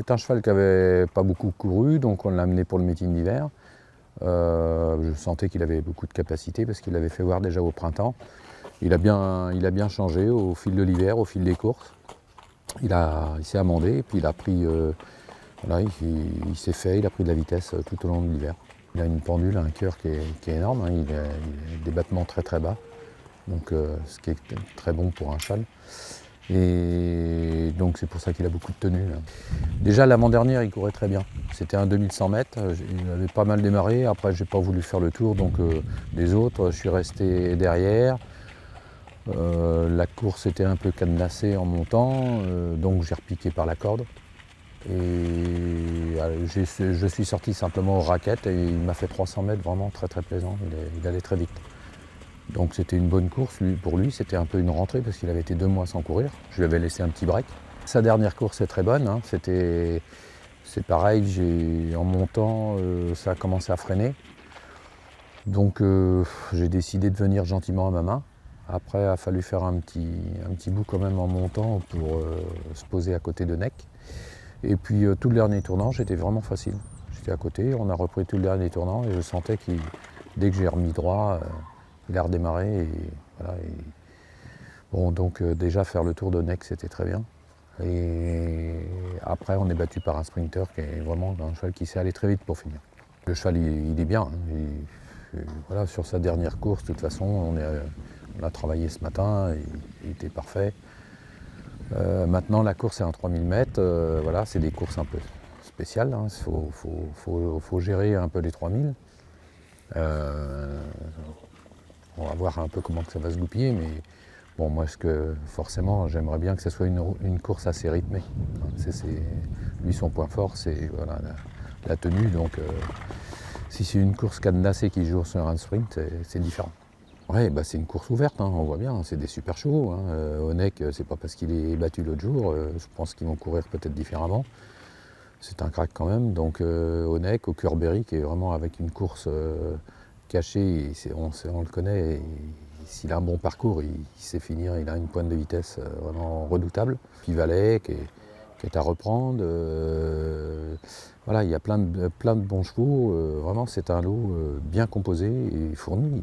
C'est un cheval qui n'avait pas beaucoup couru, donc on l'a amené pour le meeting d'hiver. Je sentais qu'il avait beaucoup de capacité parce qu'il l'avait fait voir déjà au printemps. Il a bien changé au fil de l'hiver, au fil des courses. Il s'est amendé et puis il a pris, voilà, il s'est fait, il a pris de la vitesse tout au long de l'hiver. Il a une pendule, un cœur qui est énorme, hein, il a des battements très très bas, donc ce qui est très bon pour un cheval. Et donc c'est pour ça qu'il a beaucoup de tenue. Là. Déjà l'avant-dernière il courait très bien. C'était un 2100 mètres, il avait pas mal démarré, après j'ai pas voulu faire le tour, donc les autres, je suis resté derrière. La course était un peu cadenassée en montant, donc j'ai repiqué par la corde. Et je suis sorti simplement aux raquettes et il m'a fait 300 mètres vraiment très très plaisant, il allait très vite. Donc c'était une bonne course, pour lui c'était un peu une rentrée parce qu'il avait été 2 mois sans courir, je lui avais laissé un petit break. Sa dernière course est très bonne, hein. C'est pareil, en montant ça a commencé à freiner. Donc j'ai décidé de venir gentiment à ma main. Après il a fallu faire un petit bout quand même en montant pour se poser à côté de Neck. Et puis tout le dernier tournant, j'étais vraiment facile. J'étais à côté, on a repris tout le dernier tournant et je sentais qu'il, dès que j'ai remis droit, il a redémarré. Et, voilà, bon, donc déjà faire le tour de Neck, c'était très bien. Et après, on est battu par un sprinter qui est vraiment un cheval qui sait aller très vite pour finir. Le cheval, il est bien. Hein. Voilà, sur sa dernière course, de toute façon, on a travaillé ce matin, il était parfait. Maintenant, la course est en 3000 mètres. Voilà, c'est des courses un peu spéciales. Hein. Faut gérer un peu les 3000. On va voir un peu comment ça va se goupiller. Mais bon, moi, forcément, j'aimerais bien que ce soit une course assez rythmée. Hein. Lui, son point fort, c'est voilà, la tenue. Donc, si c'est une course cadenassée qui joue sur un sprint, c'est différent. Ouais, bah c'est une course ouverte, hein, on voit bien, c'est des super chevaux. Hein. Onek, c'est pas parce qu'il est battu l'autre jour, je pense qu'ils vont courir peut-être différemment. C'est un crack quand même, donc Onek, au Curberry, qui est vraiment avec une course cachée, on le connaît, et s'il a un bon parcours, il sait finir, il a une pointe de vitesse vraiment redoutable. Puis Valet, qui est à reprendre. Voilà, il y a plein de bons chevaux, vraiment c'est un lot bien composé et fourni.